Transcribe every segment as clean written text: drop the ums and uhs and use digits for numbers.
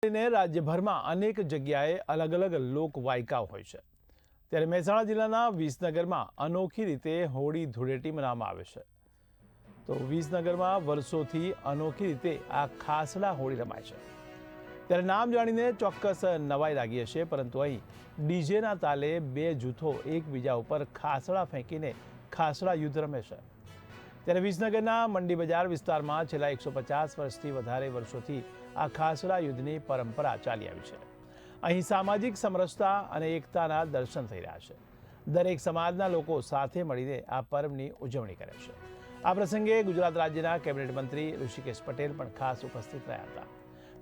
રાજ્યભરમાં અનેક જગ્યાએ અલગ અલગ લોક વાયકાઓ હોય છે, ત્યારે મહેસાણા જિલ્લાના વિસનગરમાં અનોખી રીતે હોળી ધૂળેટી મનાવવામાં આવે છે। તો વિસનગરમાં વર્ષોથી અનોખી રીતે આ ખાસડા હોળી રમાય છે, ત્યારે નામ જાણીને ચોક્કસ નવાઈ લાગી હશે, પરંતુ અહીં ડીજેના તાલે બે જૂથો એકબીજા ઉપર ખાસડા ફેંકીને ખાસડા યુદ્ધ રમે છે। ત્યારે વિસનગરના મંડી બજાર વિસ્તારમાં છેલ્લા 150 વર્ષથી વધારે વર્ષોથી આ ખાસડા યુદ્ધની પરંપરા ચાલી આવી છે। અહીં સામાજિક સમરસતા અને એકતાના દર્શન થઈ રહ્યા છે। દરેક સમાજના લોકો સાથે મળીને આ પર્વની ઉજવણી કરે છે। આ પ્રસંગે ગુજરાત રાજ્યના કેબિનેટ મંત્રી ઋષિકેશ પટેલ પણ ખાસ ઉપસ્થિત રહ્યા હતા।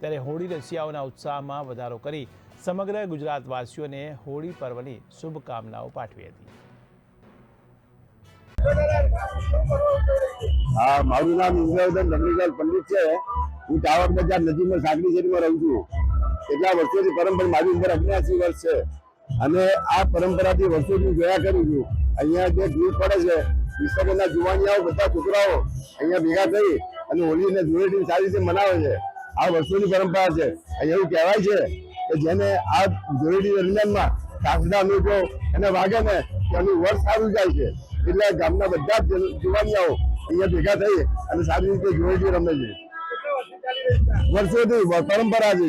ત્યારે હોળી રસિયાઓના ઉત્સાહમાં વધારો કરી સમગ્ર ગુજરાતવાસીઓને હોળી પર્વની શુભકામનાઓ પાઠવી હતી। हाँ, मारू नाम इंद्रवर्धन रमणीलाल पंडित है। हूँ टावर बजार नजीक में सागरी शેરી में रहूं છું। એટલા વર્ષોથી પરંપરા મારી ઉંમર 89 વર્ષ છે અને આ પરંપરાથી વર્ષોથી જોયા કરું છું। અહીંયા જે ગ્રુપ પડે છે વિસનગરના જુવાનિયાઓ બધા છોકરાઓ અહીંયા ભેગા થઈ અને હોળીને ધૂળેટી સારી રીતે મનાવે છે। આ વર્ષોની પરંપરા છે। અહીંયા એવું કહેવાય છે કે જેને આ ધૂળેટી દરમિયાનમાં કાકડા લોકો એને વાગે ને કે એનું વર્ષ સારું જાય છે। એટલે ગામના બધા જુવાનિયાઓ અહીંયા ભેગા થઈ અને સારી રીતે ધૂળેટી રમે છે। વર્ષોથી પરંપરા છે।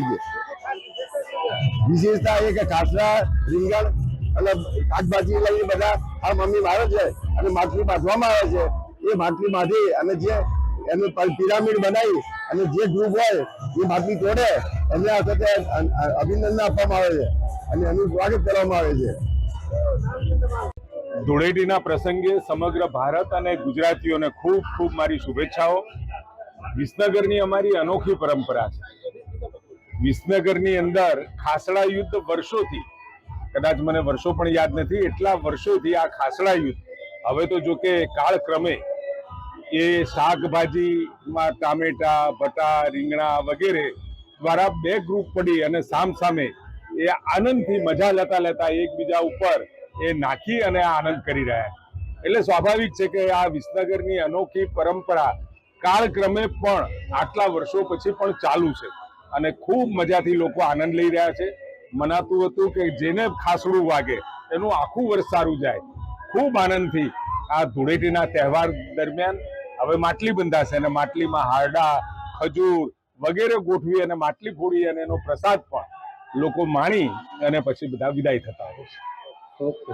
વિશેષતા એ કે ખાસડા રીંગણ અને શાકભાજી લઈને બધા આ મમ્મી મારે છે અને માટલી બાંધવામાં આવે છે। એ માટલી બાંધી અને જે એનું પિરામિડ બનાવી અને જે ગ્રુપ હોય એ માટલી તોડે એમને આ સાથે અભિનંદન આપવામાં આવે છે અને એનું સ્વાગત કરવામાં આવે છે। ધૂળેટીના પ્રસંગે સમગ્ર ભારત અને ગુજરાતીઓને ખૂબ ખૂબ મારી શુભેચ્છાઓ। વિસનગરની અમારી અનોખી પરંપરા છે। વિસનગરની અંદર ખાસડા યુદ્ધ વર્ષોથી, કદાચ મને વર્ષો પણ યાદ નથી, એટલા વર્ષોથી આ ખાસડા યુદ્ધ, હવે તો જો કે કાળક્રમે એ શાકભાજીમાં ટામેટા, ભટા, રીંગણા વગેરે દ્વારા બે ગ્રુપ પડી અને સામસામે એ આનંદથી મજા લેતા લેતા એકબીજા ઉપર એ નાખી અને આનંદ કરી રહ્યા છે। એટલે સ્વાભાવિક છે કે આ વિસનગરની અનોખી પરંપરા કાળક્રમે પણ આટલા વર્ષો પછી પણ ચાલુ છે અને ખૂબ મજાથી લોકો આનંદ લઈ રહ્યા છે। મનાતું હતું કે જેને ખાસડું વાગે એનું આખું વર્ષ સારું જાય। ખૂબ આનંદથી આ ધૂળેટીના તહેવાર દરમિયાન હવે માટલી બંધાશે અને માટલીમાં હારડા, ખજૂર વગેરે ગોઠવી અને માટલી ફોડી અને એનો પ્રસાદ પણ લોકો માણી અને પછી બધા વિદાય થતા હોય છે। ઓકે।